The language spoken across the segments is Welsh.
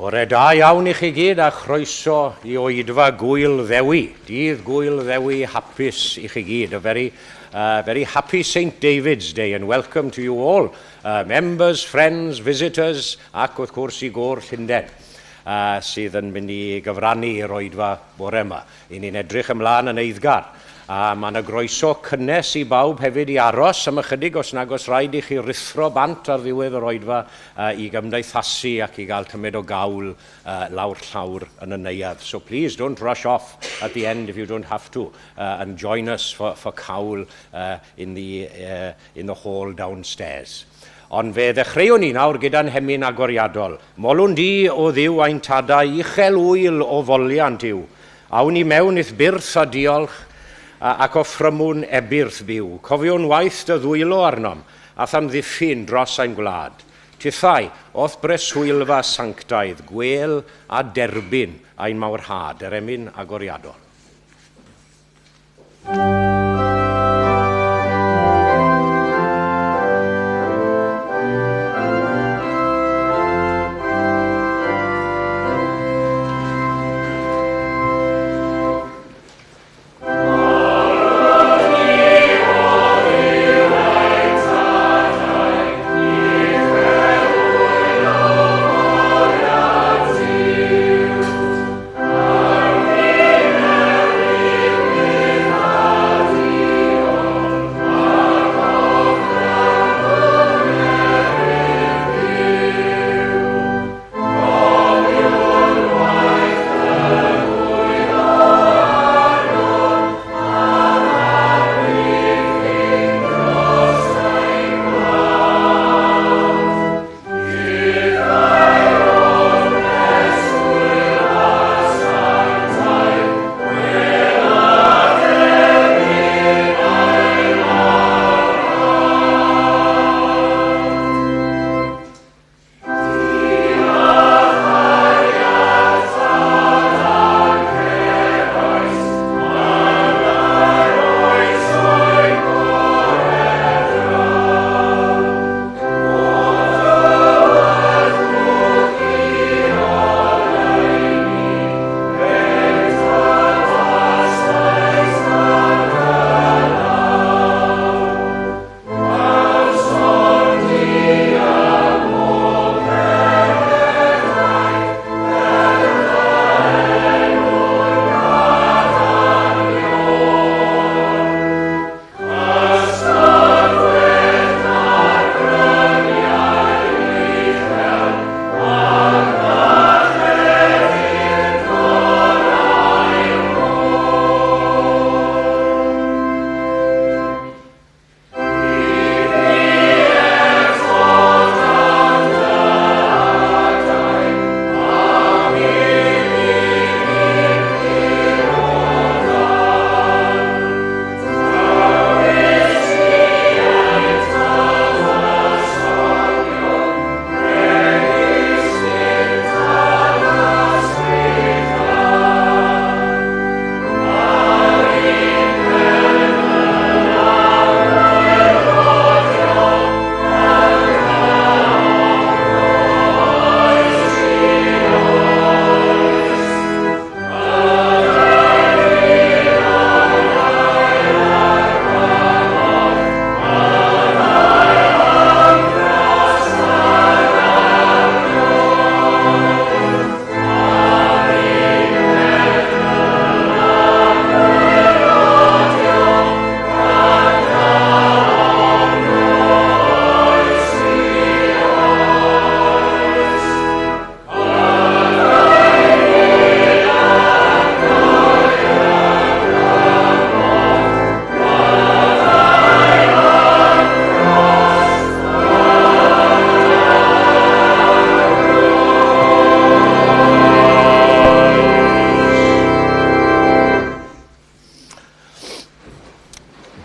Bore da iawn I chi gyd a chroeso I oedfa gwyl ddewi. Dydd gwyl ddewi hapus I chi gyd. A very happy St. David's Day and welcome to you all. Members, friends, visitors ac wrth gwrs I gôr Llundain sydd yn mynd I gyfrannu i'r oedfa bore yma. I ni'n edrych ymlaen yn eiddgar. Mae yna groeso cynnes I bawb hefyd I aros am ychydig os nag os rhaid I chi rithro bant ar ddiwedd yr oedfa I gymdeithasu ac I gael tymed o gawl lawr llawr yn y neuadd. So please don't rush off at the end if you don't have to and join us for cawl in the hall downstairs. Ond fe ddechreuwn ni nawr gyda'n hemyn agoriadol. Molwn di o ddiw a'n tadau uchel wyl o foliant yw. Awn I mewn i'th birth a diolch ac o ffrymwn ebyrth byw. Cofiwn waith dy ddwylo arnom, a tham ddiffyn dros ein gwlad. Tithau, oedd breswylfa sanctaidd, gwel a derbyn ein mawrhad, yr emyn agoriadol.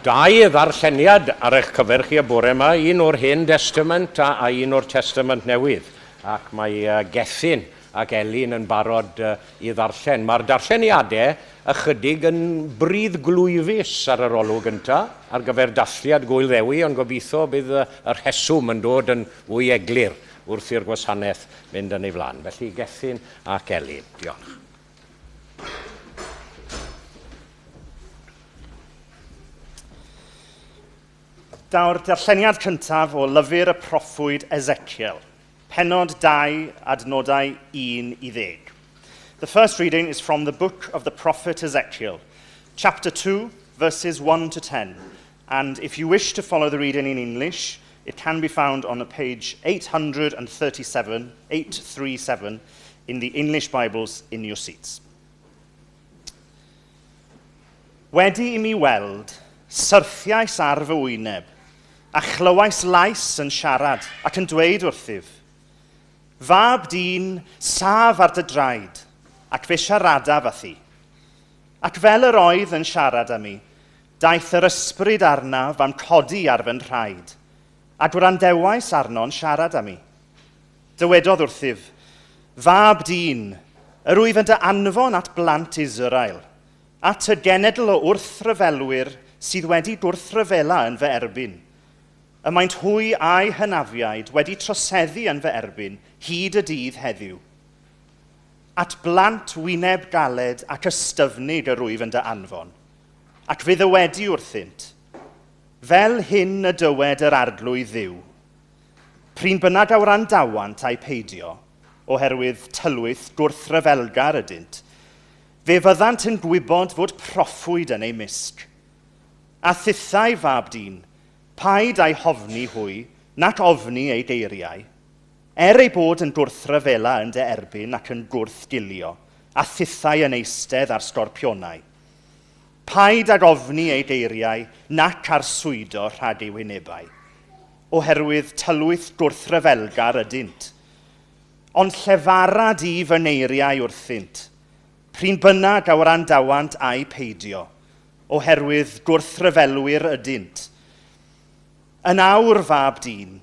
Dau ddarlleniad ar eich cyfer chi y bore yma, un o'r Hen Testament a un o'r Testament Newydd. Ac mae gethin ac Elin yn barod I ddarllen. Mae'r darlleniadau ychydig yn brydd glwyfus ar yr olwg gyntaf ar gyfer dathliad Gwyl Ddewi, ond gobeithio bydd y rheswm yn dod yn fwy eglur wrth i'r gwasanaeth mynd yn ei flaen. Felly Gethin ac Elin. Diolch. Daw'r darlleniad cyntaf o lyfr y proffwyd Ezekiel, pennod 2, adnodau 1 I 10. The first reading is from the book of the prophet Ezekiel, chapter 2, verses 1 to 10. And if you wish to follow the reading in English, it can be found on page 837 in the English Bibles in your seats. Wedi I mi weld, syrthiais ar fy wyneb, a chlywais lais yn siarad ac yn dweud wrthyf, fab dyn saf ar dy draed, ac fe siarada fathi. Ac fel yr oedd yn siarad am mi, daeth yr ysbryd arnaf am codi ar fy nhraed, a gwrandewais arno'n siarad am mi. Dywedodd wrthyf, fab dyn, yr wyf yn dy anfon at blant Israel, at y genedl o wrthryfelwyr sydd wedi gwrthryfela yn fy erbyn. Y maent hwy a'i hynafiaid wedi troseddu yn fy erbyn hyd y dydd heddiw. At blant wyneb galed ac ystyfnig yr wyf yn dy anfon, ac fydd y wedi wrthynt, fel hyn y dywed yr arglwydd ddiw. Pryn bynnag awr andawant a'i peidio, oherwydd tylwyth gwrthryfelgar ydynt, fe fyddant yn gwybod fod proffwyd yn ei misg. A thithau fab dyn, paid a'i hofni hwy, nac ofni ei geiriau, ei bod yn gwrthryfela yn dy erbyn ac yn gwrthgilio, a thithau yn eistedd ar sgorpionau. Paid ag ofni ei geiriau, nac arswydo rhag ei wynebau, oherwydd tylwyth gwrthryfelgar ydynt. Ond llefara di fy neiriau wrthynt, pryn bynnag awr andawant a'i peidio, oherwydd gwrthryfelwyr ydynt. Yn awr fab dyn,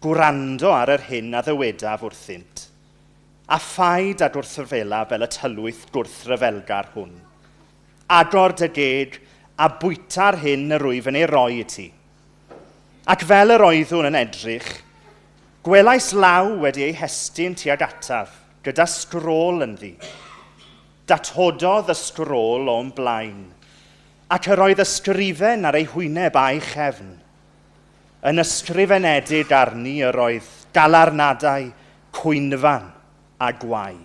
gwrando ar yr hyn a ddywedaf wrthynt, a phaid a gwrthryfela fel y tylwyth gwrthryfelgar hwn. Agor dy geg a bwyta'r hyn yr wyf yn ei roi I ti. Ac fel yr oeddwn yn edrych, gwelais law wedi ei hestyn tuag ataf, gyda sgrôl ynddi. Dathododd y sgrôl o'n blaen, ac yr oedd ysgrifen ar ei hwyneb a'i chefn. Yn ysgrifenedig arni yr oedd galarnadau, cwynfan a gwai.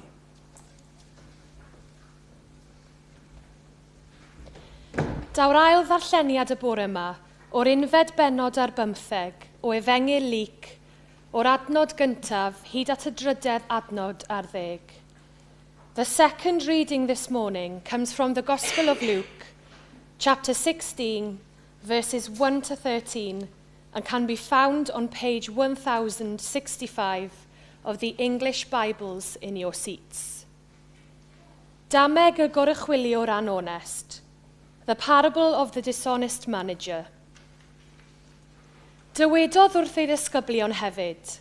Daw'r ail ddarlleniad y bore yma o'r unfed bennod ar 15 o Efengyl Luc o'r adnod gyntaf hyd at y drydedd adnod ar 10. The second reading this morning comes from the Gospel of Luke, chapter 16, verses 1 to 13, and can be found on page 1065 of the English Bibles in your seats. Dameg y gorychwiliwr anonest, the parable of the dishonest manager. Dywedodd wrth ei ddisgyblion hefyd,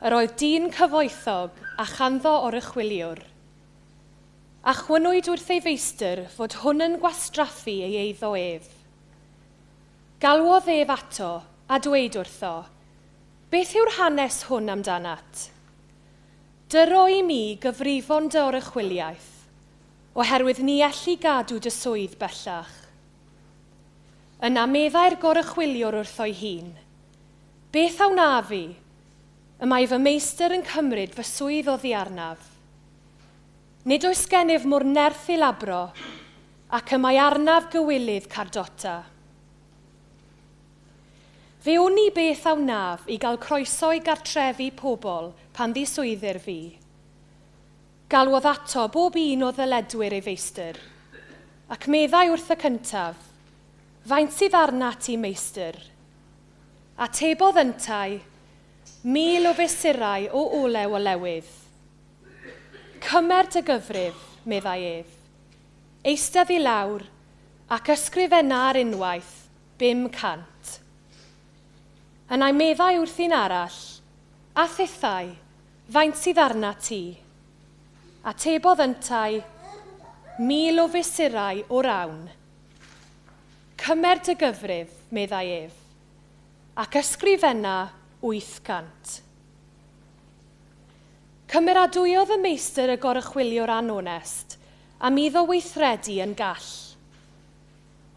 yr oedd dyn cyfoethog a chanddo orychwiliwr. A chwynwyd wrth ei feistr fod hwn yn gwastraffu ei eiddo ef. Galwodd ef ato a dweud wrtho, beth yw'r hanes hwn amdanat? Dyro I mi gyfrifon dy orychwiliaeth, oherwydd ni allu gadw dy swydd bellach. Yna meddai'r gorychwiliwr wrtho'i hun, beth awn a fi, y mae fy meistr yn cymryd fy swydd oddi arnaf. Nid oes gennyf mor nerth I labro, ac y mae arnaf gywilydd cardota. Fe wn I beth awn naf I gael croeso I gartrefi pobl pan ddiswyddir fi. Galwodd ato bob un o ddyledwyr ei feistr, ac meddai wrth y cyntaf, faint sydd arna ti meistr? A tebodd yntai, 1000 o fesurau o olew o lewydd. Cymer dy gyfrif, meddai ef, eistedd I lawr ac ysgrifenna'r unwaith 500. Yna'i meddai wrth un arall, a thithau, faint sydd arna ti? a tebodd yntau 1000 o fesurau o rawn. Cymer dy gyfrif, meddai ef, ac ysgrifenna 800. Cymeradwyodd y meistr y gorychwiliwr anonest, a mi iddo weithredu yn gall.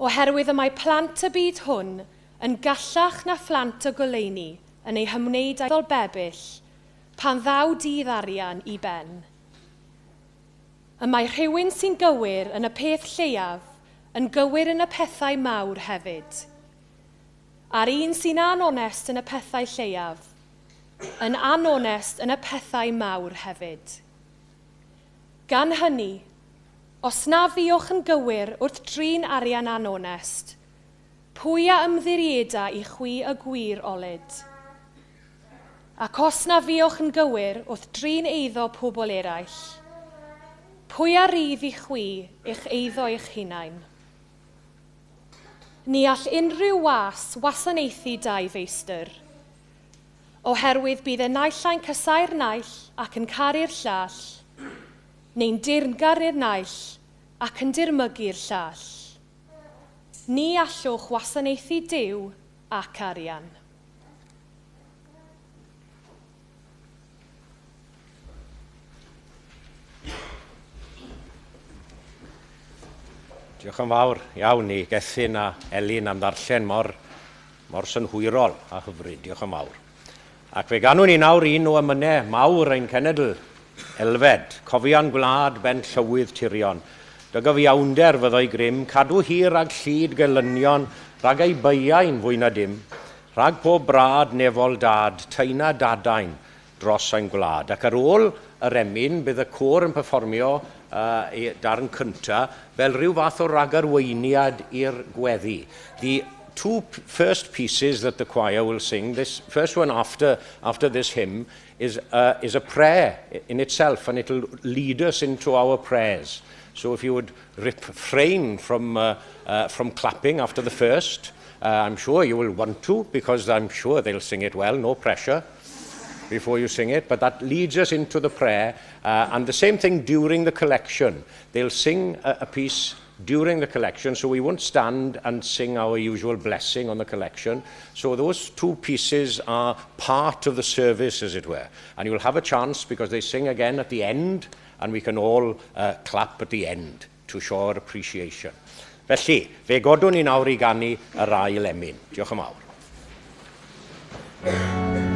Oherwydd y mae plant y byd hwn yn gallach na phlant y goleuni yn ei hymwneud â'i bebyll pan ddaw dydd arian i ben. Y mae rhywun sy'n gywir yn y peth lleiaf yn gywir yn y pethau mawr hefyd. A'r un sy'n anonest yn y pethau lleiaf yn anonest yn y pethau mawr hefyd. Gan hynny, os na fiwch yn gywir wrth drin arian anonest, pwy a ymddirieda i chwi y gwir olyd? Ac os na fiwch yn gywir wrth drin eiddo pobl eraill, pwy a rydd i chwi eich eiddo eich hunain? Ni all unrhyw wasanaethu dau feistr, oherwydd bydd y naillau'n cysau'r naill ac yn caru'r llall, neu'n dirngar i'r naill ac yn dirmygu'r llall. Ni allwch wasanaethu Duw ac arian. Diolch yn fawr iawn i Gethin a Elin am ddarllen mor synhwyrol a hyfryd. Diolch yn fawr. Ac fe ganwn ni nawr un o ymynau mawr ein cenedl, Elfed, cofian gwlad ben llywydd tirion. Dy gyfiawnder fyddai grym, cadw hir ag llyd gelynion, rhag ei beiain fwy na dim, rhag pob brad nefol dad, teina dadain dros ein gwlad. Ac ar ôl yr emyn, bydd y côr yn perfformio darn cynta fel rhyw fath o ragarweiniad i'r gweddi. The two first pieces that the choir will sing, this first one after this hymn, is a prayer in itself, and it will lead us into our prayers. So if you would refrain from clapping after the first, I'm sure you will want to, because I'm sure they'll sing it well, no pressure before you sing it, but that leads us into the prayer, and the same thing during the collection. They'll sing a piece during the collection, so we won't stand and sing our usual blessing on the collection. So those two pieces are part of the service, as it were. And you'll have a chance, because they sing again at the end, and we can all clap at the end to show our appreciation. Felly, fe godwn ni nawr I ganu yr ail emyn. Diolch yn fawr. Amen.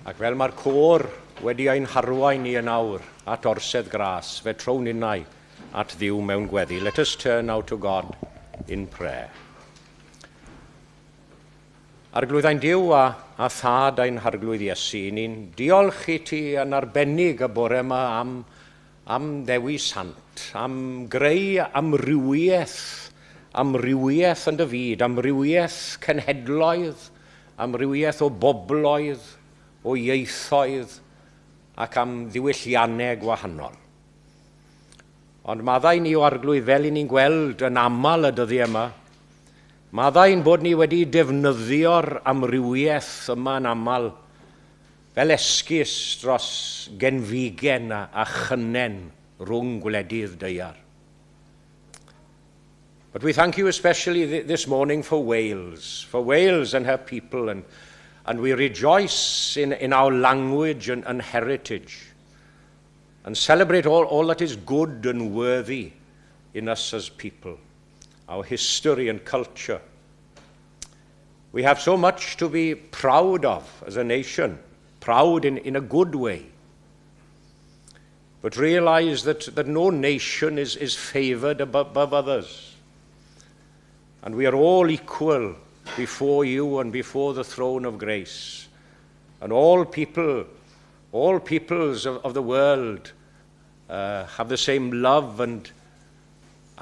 Ac fel mae'r côr wedi ein harwain ni yn awr at orsedd gras, fe trown innau at Dduw mewn gweddi. Let us turn now to God in prayer. Arglwyddau'n Duw a thad ein harglwydd Iesu, ni'n diolch i ti yn arbennig y bore yma am ddewi sant, am greu amrywiaeth yn dy fyd, amrywiaeth cenhedloedd, amrywiaeth o bobloedd, o ieithoedd, ac am ddiwylliannau gwahanol. Ond maddau ni o arglwydd fel i ni'n gweld yn aml y dyddi yma, maddau'n bod ni wedi defnyddio'r amrywiaeth yma yn aml fel esgus dros genfigen a chynnen rhwng gwledydd deiar. But we thank you especially this morning for Wales and her people, and we rejoice in our language and heritage, and celebrate all that is good and worthy in us as people, our history and culture. We have so much to be proud of as a nation, proud in a good way, but realize that no nation is favored above others. And we are all equal before you and before the throne of grace. And all peoples of the world have the same love and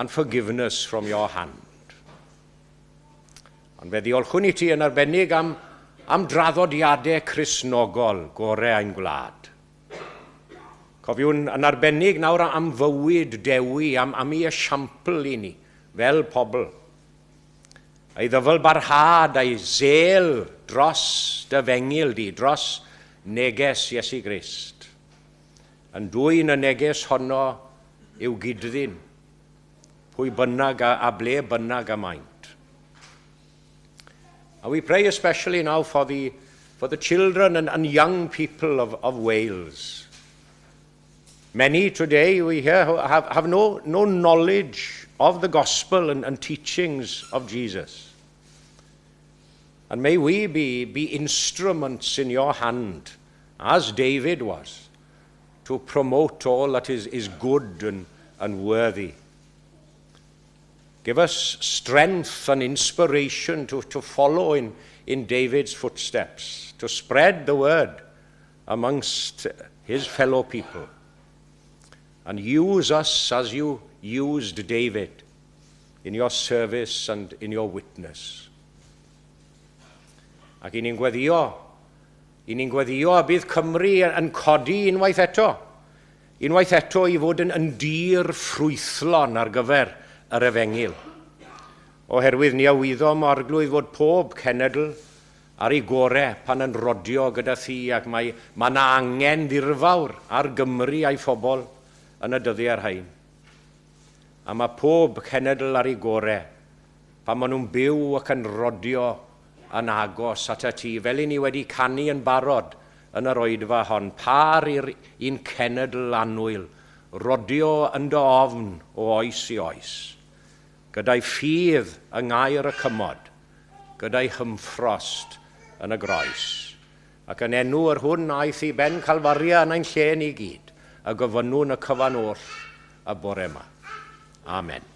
forgiveness from your hand. Ond fe ddiolchwn I ti yn arbennig am draddodiadau Cristnogol gorau ein gwlad. Cofiwn yn arbennig nawr am fywyd dewi, am I esiampl I ni, fel pobl. Ei ddyfel barhad a'i zel dros dy fengil di, dros neges Iesu Grist. Yn dwy'n y neges honno yw gydddyn, pwy bynnag a ble bynnag a maint. And we pray especially now for the children and young people of Wales. Many today we hear have no knowledge of the gospel and teachings of Jesus. And may we be instruments in your hand, as David was, to promote all that is good and worthy. Give us strength and inspiration to follow in David's footsteps, to spread the word amongst his fellow people, and use us as you used David in your service and in your witness. Ac I ni'n gweddio a bydd Cymru yn codi unwaith eto I fod yn dir ffrwythlon ar gyfer yr efengil. Oherwydd ni awyddom arglwydd fod pob cenedl ar ei gorau pan yn rodio gyda thi, ac mae yna angen ddirfawr ar Gymru a'i phobl yn y dyddiau'r rhain. A mae pob cenedl ar ei gorau pan maen nhw'n byw ac yn rodio yn agos at y ti, fel I ni wedi canu yn barod yn yr oedfa hon, par i'n cenedl annwyl, rodio yn dy ofn o oes I oes, gyda'i ffydd yng ngair y cymod, gyda'i hymffrost yn y groes. Ac yn enw yr hwn aeth I ben Calfaria yn ein lle ni gyd, a gyfynwn y cyfan oll y bore yma. Amen.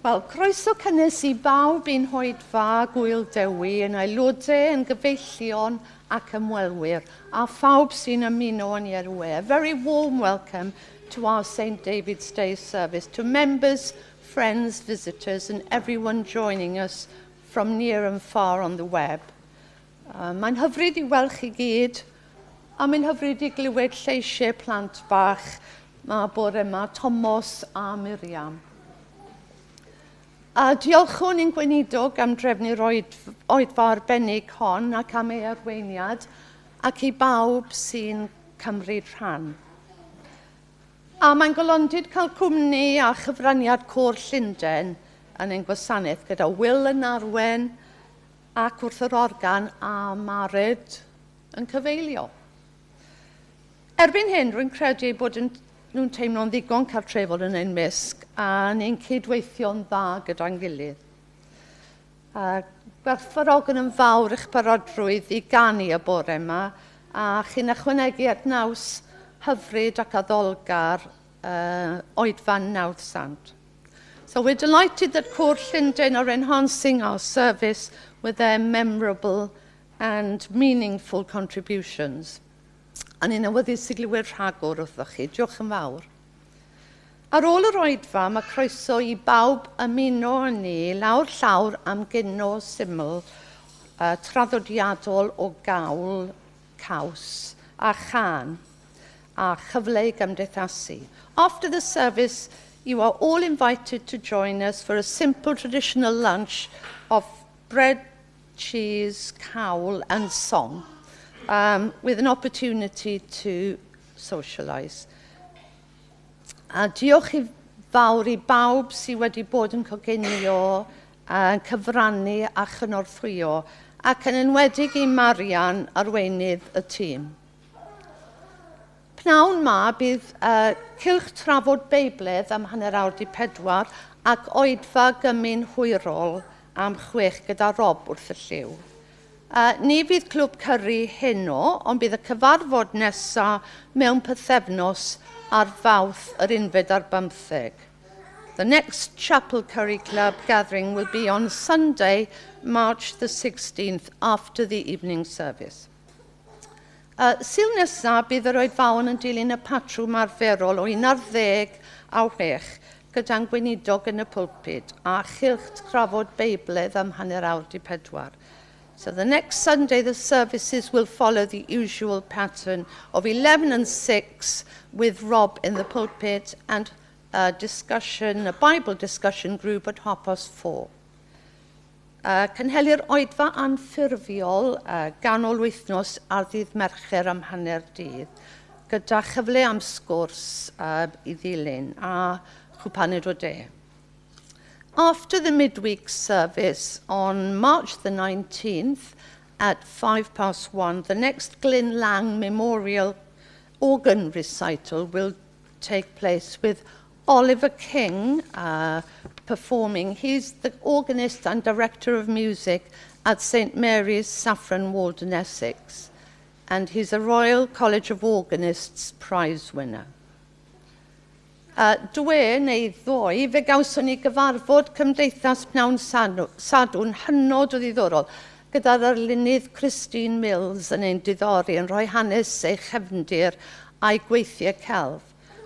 Wel, croeso cynnes I bawb i'n hoedfa Gwyl Dewi yn aelodau, yn gyfeillion ac ymwelwyr, a phawb sy'n ymuno yn Ierwe. A very warm welcome to our St. David's Day service, to members, friends, visitors, and everyone joining us from near and far on the web. Mae'n hyfryd I weld chi gyd, a mae'n hyfryd I glywed lleisiau plant bach ma bore yma, Thomas a Miriam. A diolchwn i'n gweinidog am drefnu'r oedfa arbennig hon ac am ei arweiniad ac I bawb sy'n cymryd rhan. A mae'n golondid cael cwmni a chyfraniad Côr Llundain yn ein gwasanaeth gyda Will yn arwen ac wrth yr organ a Mared yn cyfeilio. Erbyn hyn, rwy'n credu bod nhw'n teimlo'n ddigon cartrefol yn ein misg a ni'n cydweithio'n dda gyda'n gilydd. Gwerthfawrog yn fawr eich parodrwydd I ganu y bore yma a chi'n ychwanegu at naws hyfryd ac addolgar oedfan Nawdd Sant. So we're delighted that Côr Llundain are enhancing our service with their memorable and meaningful contributions. A ni'n awyddus I glywed rhagor wrthoch chi. Diolch yn fawr. Ar ôl yr oedfa, mae croeso I bawb ymuno â ni lawr llawr am gyno syml traddodiadol o gawl, caws a chan a chyfle I gymdeithasu. After the service, you are all invited to join us for a simple traditional lunch of bread, cheese, cawl and song. With an opportunity to socialise. A diolch I fawr I bawb sydd wedi bod yn coginio, cyfrannu a chynorthwyo, ac yn enwedig I Marian arweinydd y tîm. Pnawn ma bydd cylch trafod Beibledd am hanner awr 4 ac oedfa gymun hwyrol am 6 gyda Rob wrth y lliw. Ni fydd clwb cyrru heno, ond bydd y cyfarfod nesaf mewn pythefnos ar Fawrth yr 11 ar 15. The next Chapel Curry Club gathering will be on Sunday, March the 16th, after the evening service. Sil nesaf bydd yr oedfaon yn dilyn y patrwm arferol o 11 a 6 gyda'n gweinidog yn y pwlpid a chylch trafod Beibledd am hanner awr 4. So the next Sunday, the services will follow the usual pattern of 11 and 6 with Rob in the pulpit and a Bible discussion group at 4:30. Cynhelir oedfa anffurfiol ganol wythnos ar ddydd Mercher am hanner dydd, gyda chyfle am sgwrs I ddilyn a chwpaned o de. After the midweek service on March the 19th at 1:05, the next Glyn Lang Memorial Organ Recital will take place with Oliver King performing. He's the organist and director of music at St. Mary's, Saffron Walden, Essex, and he's a Royal College of Organists prize winner. Dwe neu ddoe, fe gawson ni gyfarfod Cymdeithas Pnawn Sadwrn hynod o ddiddorol, gyda'r arlunydd Christine Mills yn ein diddori yn rhoi hanes ei chefndir a'i gweithiau celf.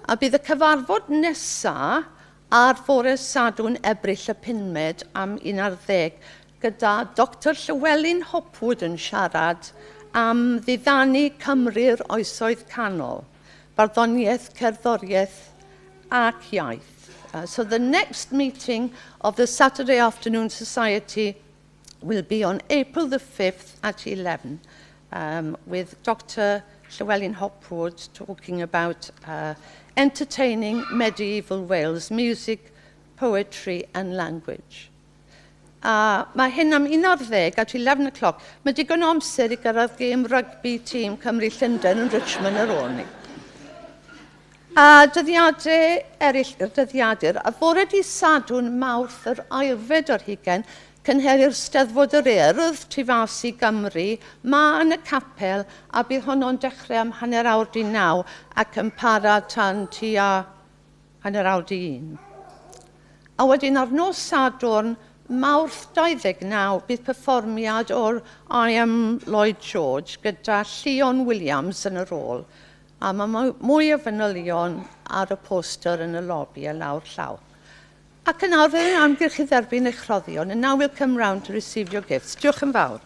A bydd y cyfarfod nesaf ar fore Sadwrn Ebrill y 5 am 11 gyda Dr Llywelyn Hopwood yn siarad am ddiddanu Cymru'r oesoedd canol, barddoniaeth, cerddoriaeth ac iaith. So the next meeting of the Saturday Afternoon Society will be on April the 5th at 11 with Dr Llywelyn Hopwood talking about entertaining medieval Wales, music, poetry and language. Mae hyn am 11 at 11 o'clock. Mae digon o amser I gyrraedd gêm rygbi tîm Cymru Llundain yn Richmond ar ôl ni. A dyddiadau eraill i'r dyddiadur, a fore di Sadwrn Mawrth yr 8 o'r 20, cynhelir Steddfod yr Urdd tu fas I Gymru, ma yn y capel, a bydd honno'n dechrau am hanner awr 9 ac yn para tan tua hanner awr 1. A wedyn ar nos Sadwrn, Mawrth 29, bydd perfformiad o'r I Am Lloyd George gyda Llion Williams yn y rôl. A mae mwy o fanylion ar y poster yn y lobby a lawr llaw. Ac yn awr yn amgylch i dderbyn eich rhoddion, and now we'll come round to receive your gifts. Diolch yn fawr.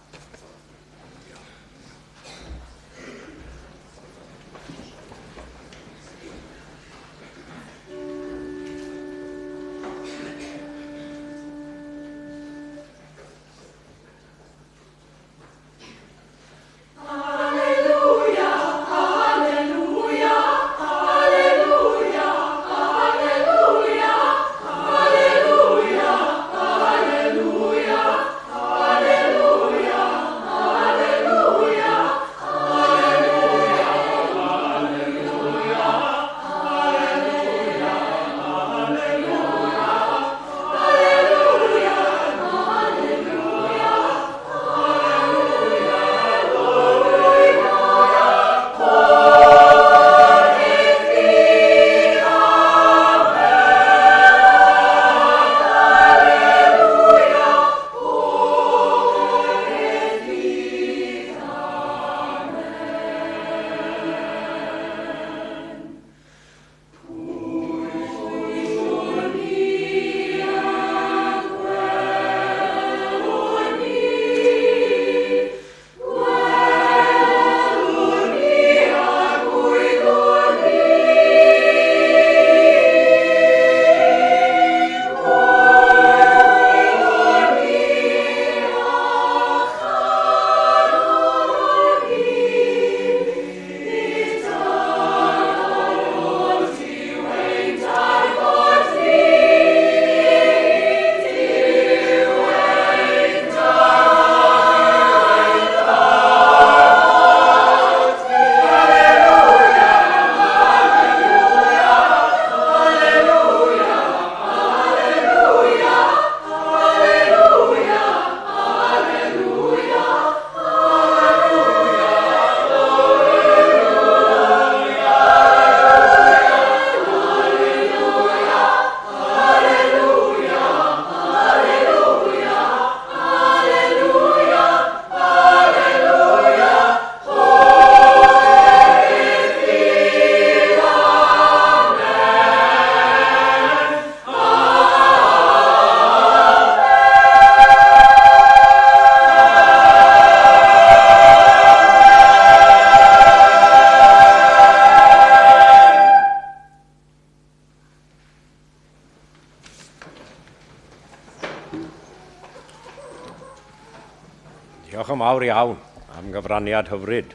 Diolch yn fawr iawn am gyfraniad hyfryd.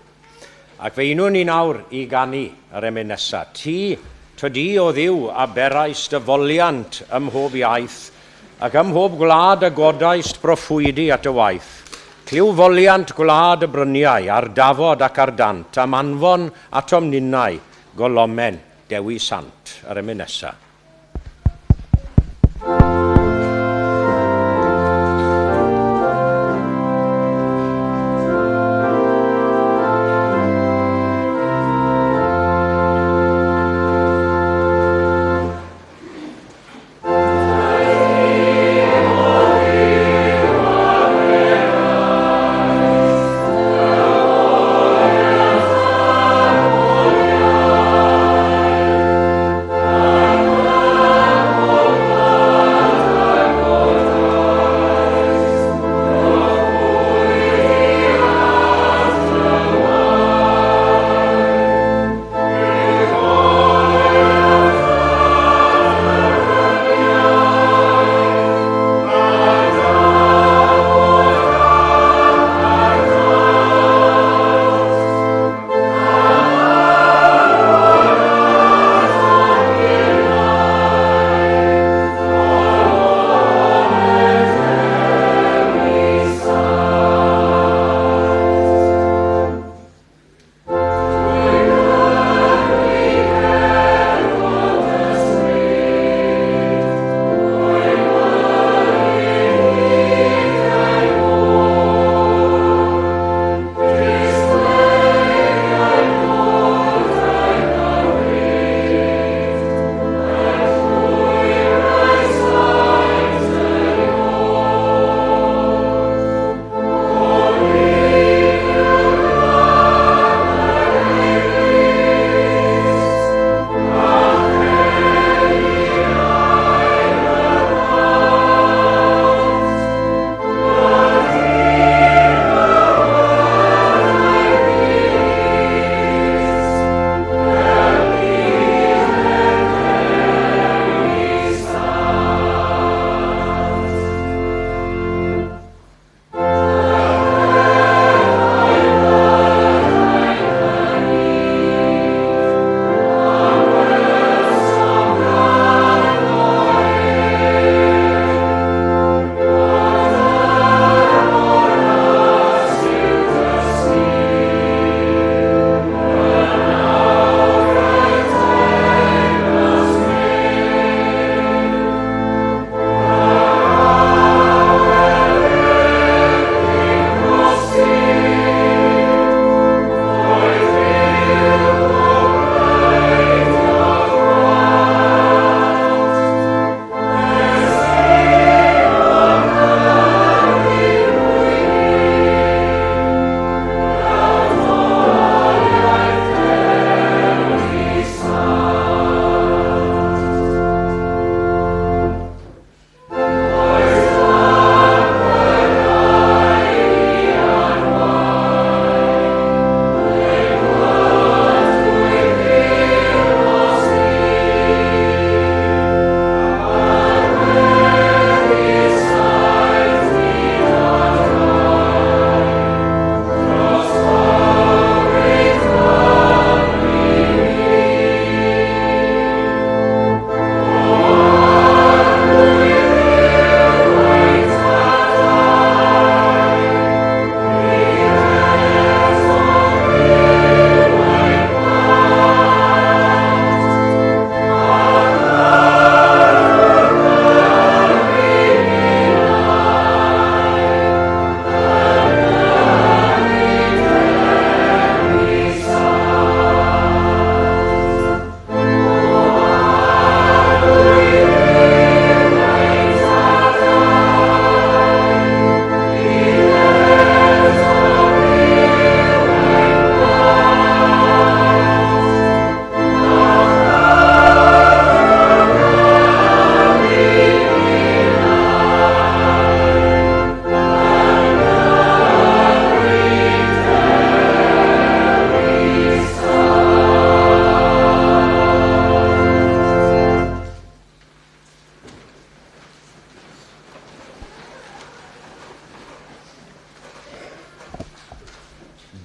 Ac fe unwn ni nawr i ganu yr emyn nesaf. Ti, tydi o ddiw a berais dyfoliant ym mhob iaith, ac ym mhob gwlad y godaist proffwydi at y waith. Cliw foliant gwlad y bryniau ar dafod ac ar dant, am anfon atom ninnau, golomen, dewi sant, yr emyn nesaf. Amen.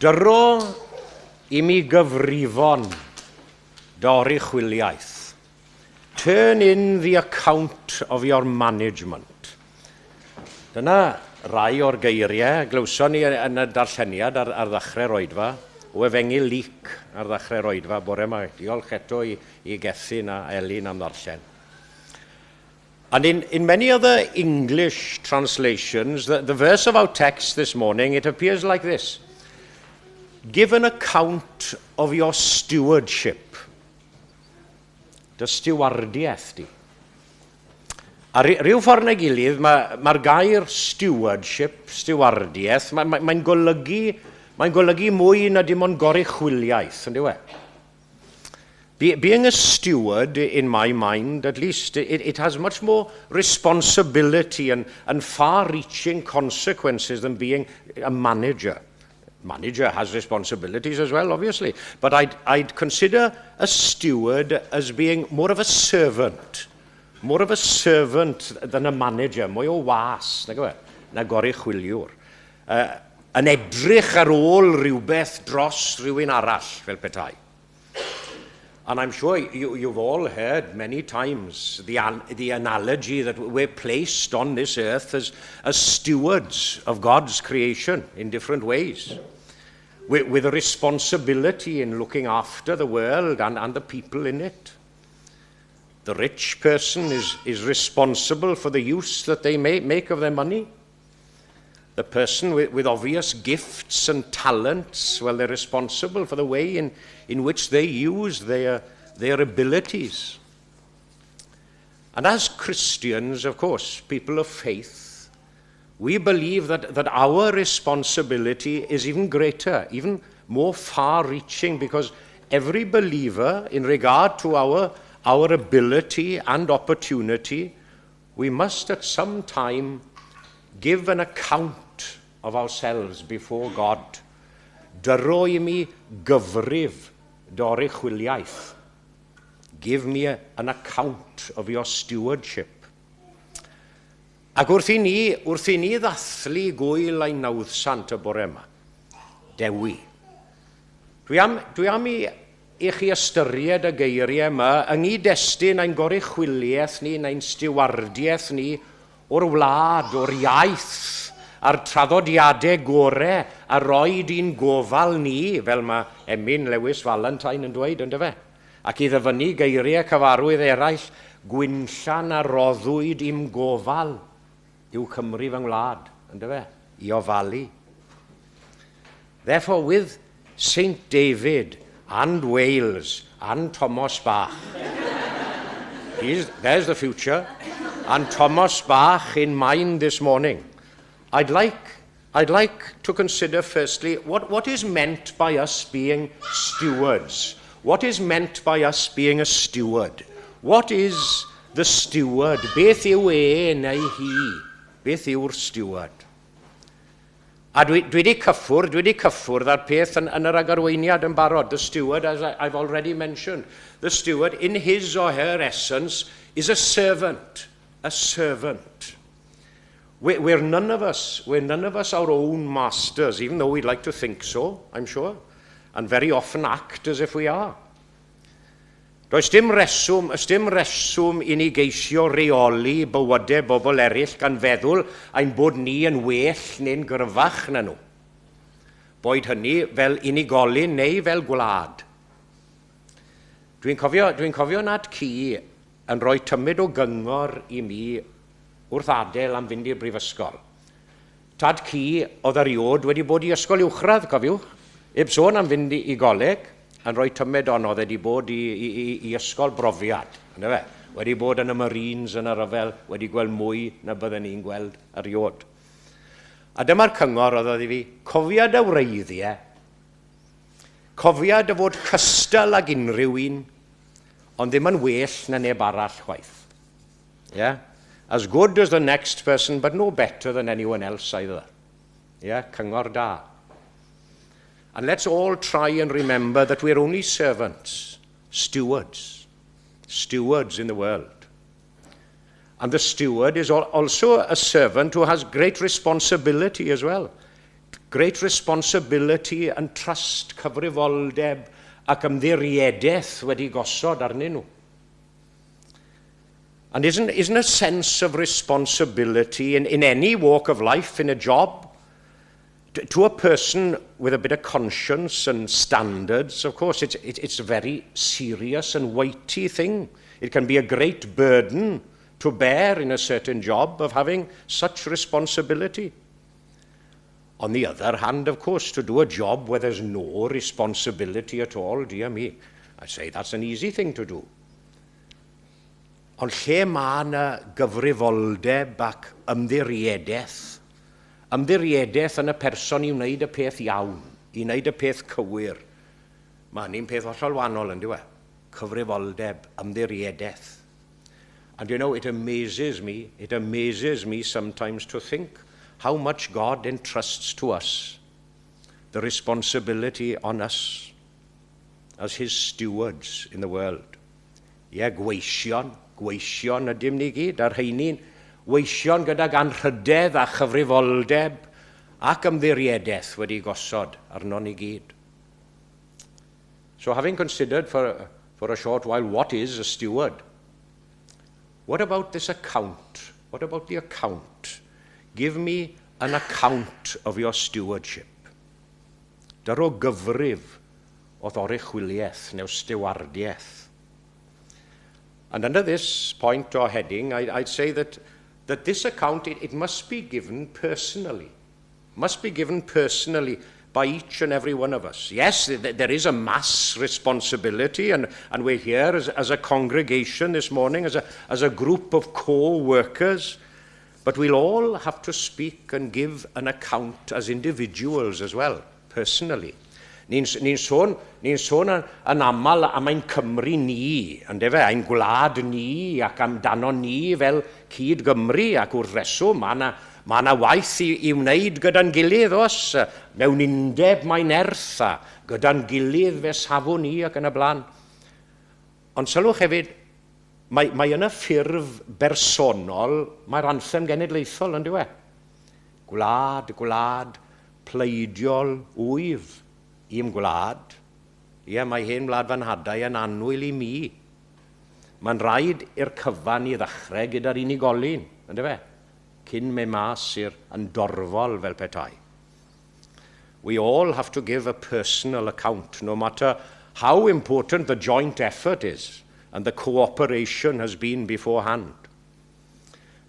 Dyro I mi gyfrifon doruchwiliaeth. Turn in the account of your management. Dyna rai o'r geiriau, glywson ni yn y darlleniad ar ddechrau'r oedfa, o efengu leak ar ddechrau'r oedfa bore yma. Diolch eto I Gethin a Elin am ddarllen. And in many other English translations, the verse of our text this morning, it appears like this. Give an account of your stewardship. Dy stewardiaeth di. A rhyw ffordd na gilydd, mae'r gair stewardship, stewardiaeth, mae'n golygu mwy na dim ond goruchwiliaeth, yn diwe? Being a steward, in my mind, at least, it has much more responsibility and far-reaching consequences than being a manager. Manager has responsibilities as well, obviously, but I'd consider a steward as being more of a servant than a manager, mwy o was, na goruchwiliwr. Yn edrych ar ôl rhywbeth dros rhywun arall, fel petai. And I'm sure you've all heard many times the analogy that we're placed on this earth as stewards of God's creation in different ways, with a responsibility in looking after the world and the people in it. The rich person is responsible for the use that they make of their money. The person with obvious gifts and talents, well, they're responsible for the way in which they use their abilities. And as Christians, of course, people of faith, we believe that our responsibility is even greater, even more far-reaching, because every believer, in regard to our ability and opportunity, we must at some time give an account of ourselves before God. Dyro I mi gyfrif doruchwiliaeth. Give me an account of your stewardship. Ac wrth I ni ddathlu gwyl ein nawddsant y bore yma, dewi. Dwi am I chi ystyried y geiriau yma yng nghyd-destun ein goruchwiliaeth ni, ein stewardiaeth ni, o'r wlad, o'r iaith, a'r traddodiadau gore, a roed i'n gofal ni, fel mae Emyn Lewis Valentine yn dweud, ynddo fe? Ac I ddyfynu geiriau cyfarwydd eraill, gwynllan a roddwyd i'm gofal yw Cymru fy ngwlad, ynddo fe? I ofalu. Therefore, with St. David and Wales and Thomas Bach, there's the future, and Thomas Bach in mind this morning, I'd like to consider firstly what is meant by us being stewards. What is meant by us being a steward? What is the steward? Beth yw neu hi? Beth yw'r steward? A dwi wedi cyffwrdd ar peth yn yr agarweiniad yn barod. The steward, as I've already mentioned, the steward in his or her essence is a servant. A servant. We're none of us our own masters, even though we'd like to think so, I'm sure, and very often act as if we are. Does dim reswm I ni geisio reoli bywydau bobl eraill gan feddwl ein bod ni yn well neu'n gyrfach na nhw. Boed hynny fel unigolyn neu fel gwlad. Dwi'n cofio nad ci yn rhoi tymud o gyngor I mi wrth adael am fynd i'r brifysgol. Tad ci oedd eriod wedi bod I ysgol uwchradd, cofiwch, eb sôn am fynd I goleg, yn rhoi tymud ond oedd wedi bod I ysgol brofiad, yna fe? Wedi bod yn y Marines yn y ryfel, wedi gweld mwy na bydden ni'n gweld eriod. A dyma'r cyngor oedd I fi, cofiad y wreiddiau, cofiad y fod cystal ag unrhyw un, ond ddim yn well na neb arall chwaith. Yeah? As good as the next person, but no better than anyone else either. Yeah? Cyngor da. And let's all try and remember that we're only servants, stewards in the world. And the steward is also a servant who has great responsibility as well. great responsibility and trust, cyfrifoldeb ac ymddiriedeth wedi gosod arnyn nhw. And isn't a sense of responsibility in any walk of life, in a job, to a person with a bit of conscience and standards? Of course, it's a very serious and weighty thing. It can be a great burden to bear in a certain job of having such responsibility. On the other hand, of course, to do a job where there's no responsibility at all, dear me, I say that's an easy thing to do. Ond lle mae yna gyfrifoldeb ac ymddiriedeth yn y person i wneud y peth iawn, i wneud y peth cywir. Mae hynny'n peth hollol wahanol, ynddo e? Cyfrifoldeb, ymddiriedeth. And you know, it amazes me sometimes to think how much God entrusts to us, the responsibility on us as his stewards in the world. Gweision ydym ni gyd ar heini'n weision gydag anrhydedd a chyfrifoldeb ac ymddiriedeth wedi gosod arno ni gyd. So having considered for a short while what is a steward, what about this account? What about the account? Give me an account of your stewardship. Dyr o gyfrif o ddorychwiliaeth neu stewardiaeth. And under this point or heading, I'd say that this account, it must be given personally. Must be given personally by each and every one of us. Yes, there is a mass responsibility, and we're here as a congregation this morning, as a group of co-workers, but we'll all have to speak and give an account as individuals as well, personally. Ni'n sôn yn aml am ein Cymru ni, ein gwlad ni ac amdano ni fel cyd Gymru, ac wrth reswm, mae yna waith i wneud gyda'n gilydd os, mewn undeb mae'n erth a gyda'n gilydd fe safon ni ac yn y blaen. Ond sylwch hefyd, mae yn y ffurf bersonol, mae'r anthem genedlaethol yn diwe. Gwlad, pleidiol, wyf. I'm gwlad, mae hen wlad fan hadau yn anwyl I mi. Mae'n rhaid i'r cyfan I ddechrau gyda'r unigolyn, ynddo fe? Cyn me mas i'r andorfol fel petai. We all have to give a personal account, no matter how important the joint effort is and the cooperation has been beforehand.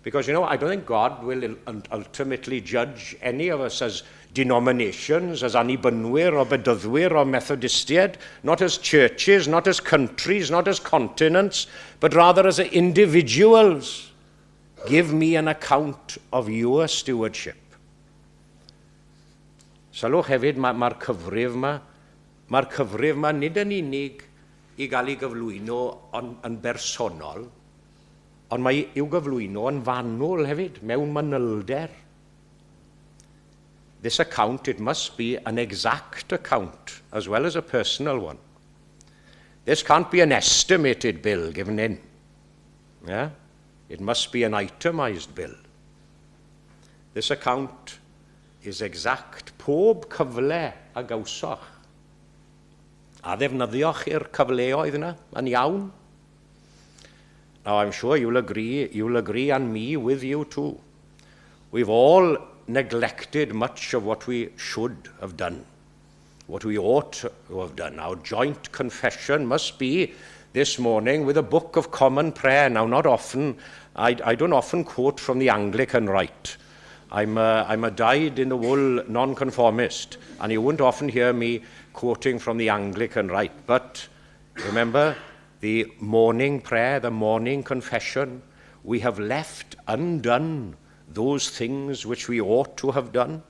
Because, you know, I don't think God will ultimately judge any of us as denominations, as annibynwyr o bedyddwyr o Methodistiaid, not as churches, not as countries, not as continents, but rather as individuals. Give me an account of your stewardship. Sylwch hefyd, mae'r cyfrif ma nid yn unig I gael ei gyflwyno yn bersonol, ond mae i'w gyflwyno yn fanwl hefyd, mewn manylder. This account, it must be an exact account as well as a personal one. This can't be an estimated bill given in. Yeah? It must be an itemized bill. This account is exact. Pob cyfle a gawsoch. A ddefnyddioch i'r cyfleoedd yna yn iawn. Now, I'm sure you'll agree and me with you too. We've all neglected much of what we should have done, what we ought to have done. Our joint confession must be this morning with a book of common prayer. Now, not often, I don't often quote from the Anglican rite. I'm a dyed-in-the-wool nonconformist, and you wouldn't often hear me quoting from the Anglican rite. But remember, the morning prayer, the morning confession, we have left undone those things which we ought to have done,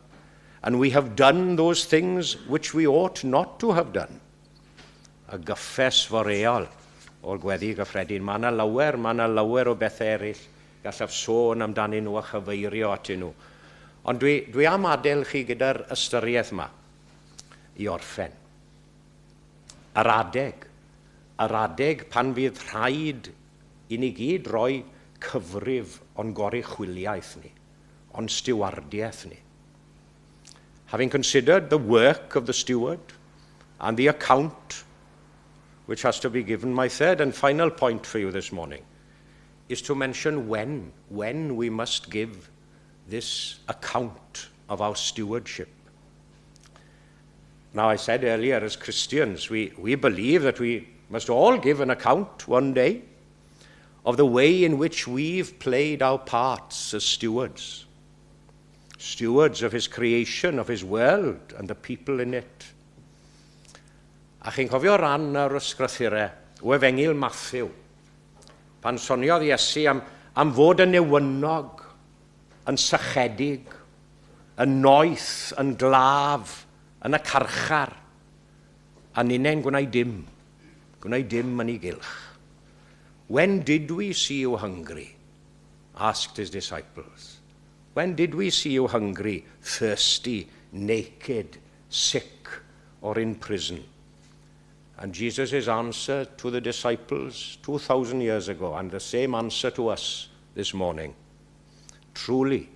and we have done those things which we ought not to have done. A gyffes foreol o'r gweddi gyffredin. Mae yna lawer o bethau eraill gallaf sôn amdanyn nhw a chyfeirio atyn nhw. Ond dwi am adael chi gyda'r ystyriaeth yma I orffen. Yr adeg pan fydd rhaid I ni gyd roi cyfrif o'n goruchwiliaeth ni, o'n stiwardiaeth ni. having considered the work of the steward and the account which has to be given, my third and final point for you this morning is to mention when we must give this account of our stewardship. Now, I said earlier, as Christians, we believe that we must all give an account one day of the way in which we've played our parts as stewards of his creation, of his world, and the people in it. A chi'n cofio ran yr ysgrythurau o Efengil Matthew, pan soniodd Iesu am fod yn newynog, yn sychedig, yn noeth, yn glaf, yn y carchar, a nine'n gwneud dim yn ei gylch. When did we see you hungry? Asked his disciples. When did we see you hungry, thirsty, naked, sick, or in prison? And Jesus' answer to the disciples 2,000 years ago, and the same answer to us this morning. Truly,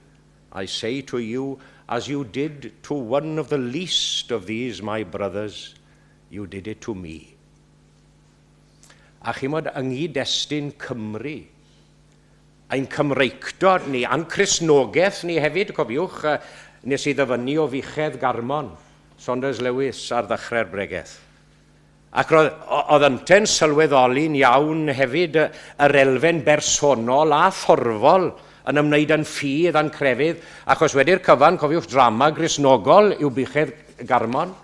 I say to you, as you did to one of the least of these my brothers, you did it to me. A chymod yng nghyd-destun Cymru, ein Cymreicdod ni, a'n Cristnogaeth ni hefyd, cofiwch, nes i ddyfynu o Fichedd Garmon, Saunders Lewis ar ddechrau'r bregaeth. Ac oedd ynte'n sylweddoli'n iawn hefyd yr elfen bersonol a thorfol yn ymwneud yn ffydd a'n crefydd, achos wedi'r cyfan, cofiwch, drama grisnogol yw Fichedd Garmon,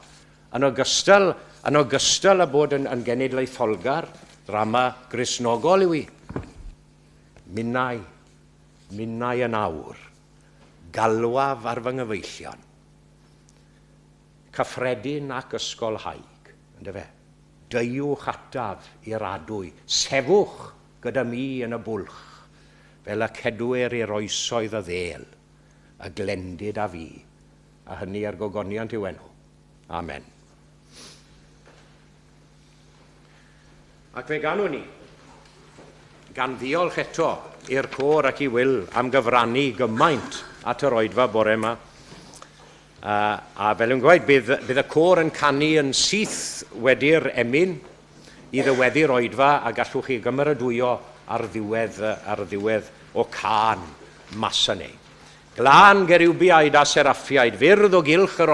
yn ogystal â bod yn genedlaetholgar, drama grisnogol yw i. Minnau yn awr, galwaf ar fy nghyfeillion, cyffredin ac ysgolhaig, ynddo fe, deiwch ataf i'r adwy, sefwch gyda mi yn y bwlch, fel y cedwyr i'r oesoedd y ddel, y glendid a fi, a hynny ar gogoniant i'w enw. Amen. Ac fe ganwn ni, gan ddiolch eto i'r côr ac i Wil am gyfrannu gymaint at yr oedfa bore yma. A fel yn gweud, bydd y côr yn canu yn syth wedi'r emyn i ddyweddu'r oedfa, a gallwch chi gymeradwyo ar ddiwedd o can masa neu. Glân gerywbiaid a seraffiaid, fyrdd o gylch yr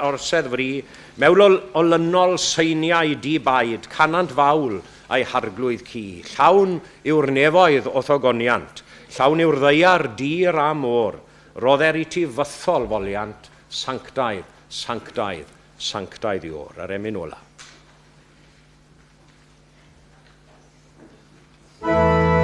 orsedd fri, mewl o lynol seiniau di-baid, canant fawl a'i harglwydd ci, llawn yw'r nefoedd o thogoniant, llawn yw'r ddeiar dir a môr, rodder i ti fythol foliant, sanctaidd, sanctaidd, sanctaidd i'r, ar emyn ola. Alleluia.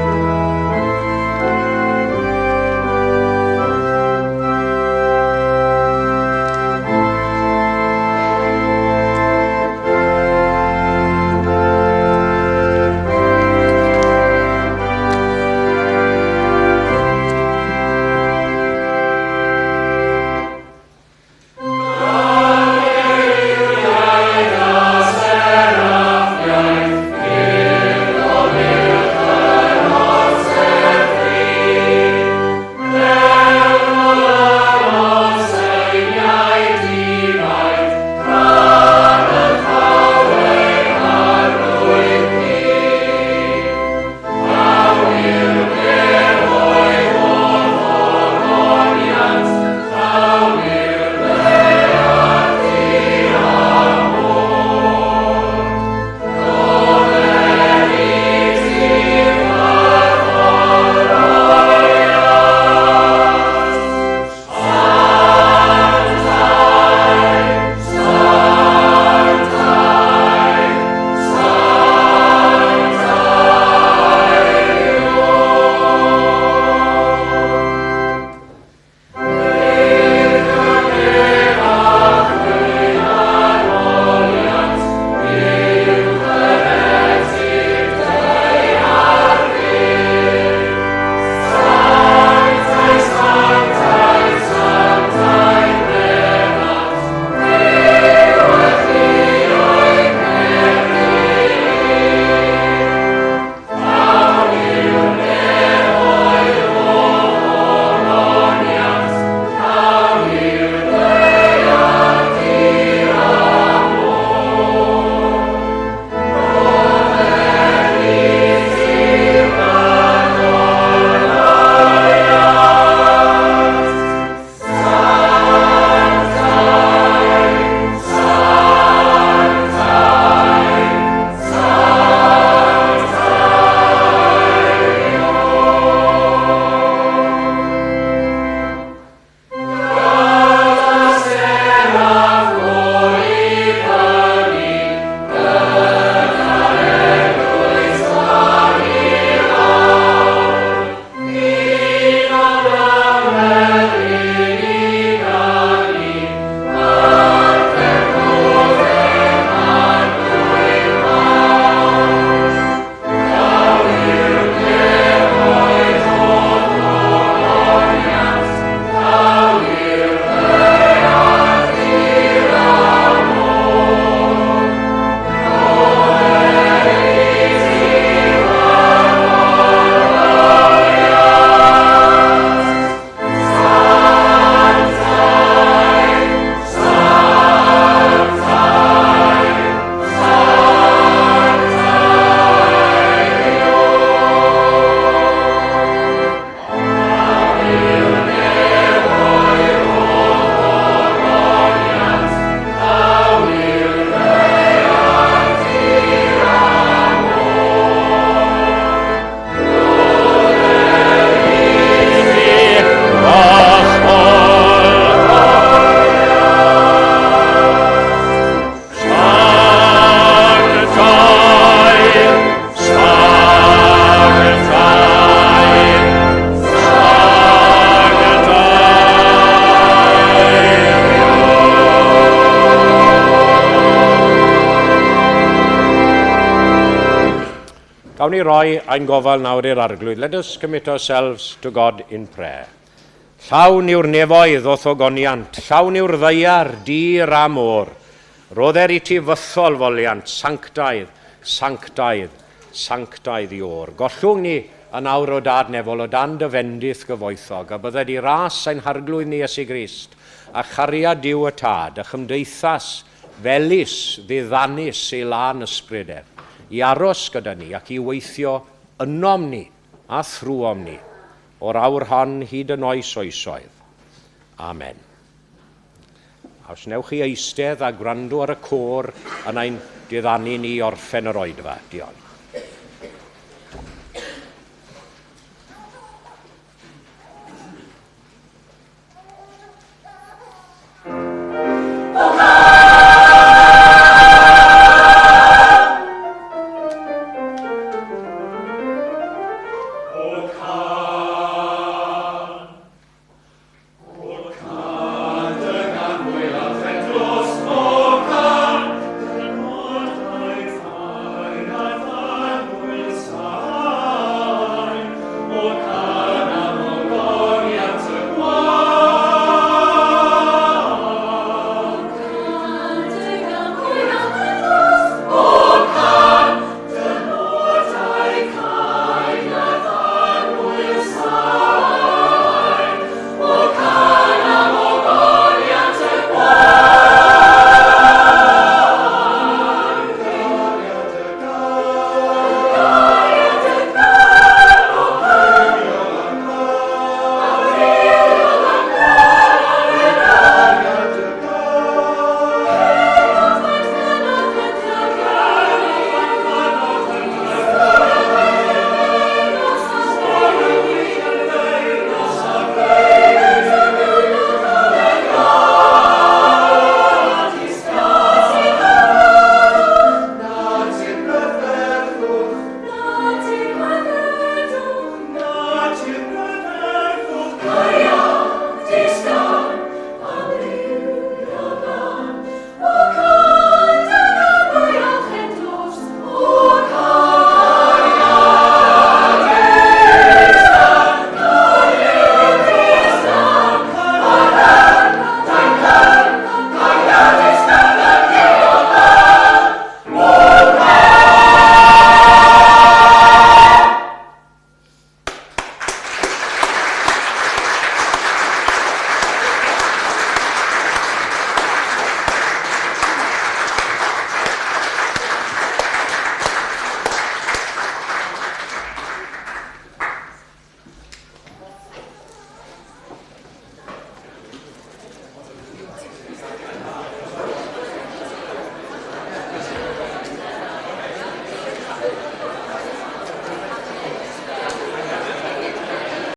Gawn ni roi ein gofal nawr i'r arglwydd. Let us commit ourselves to God in prayer. Llawn yw'r nefoedd o thogoniant, llawn yw'r ddeiar, dir a môr. Rodder I ti fythol foliant, sanctaidd, sanctaidd, sanctaidd I o'r. Gollwng ni yn awr o dad nefol o dan dyfendith gyfoethog, a bydde di ras ein harglwydd ni Iesu Grist, a chariad diw y tad, a chymdeithas felus ddiddannus I lan ysbrydedd, I aros gyda ni ac I weithio ynom ni a thrwom ni, o'r awr hon hyd yn oes oesoedd. Amen. A os newch chi eistedd a gwrando ar y côr yn ein diddannu ni orffen yr oedfa. Diolch.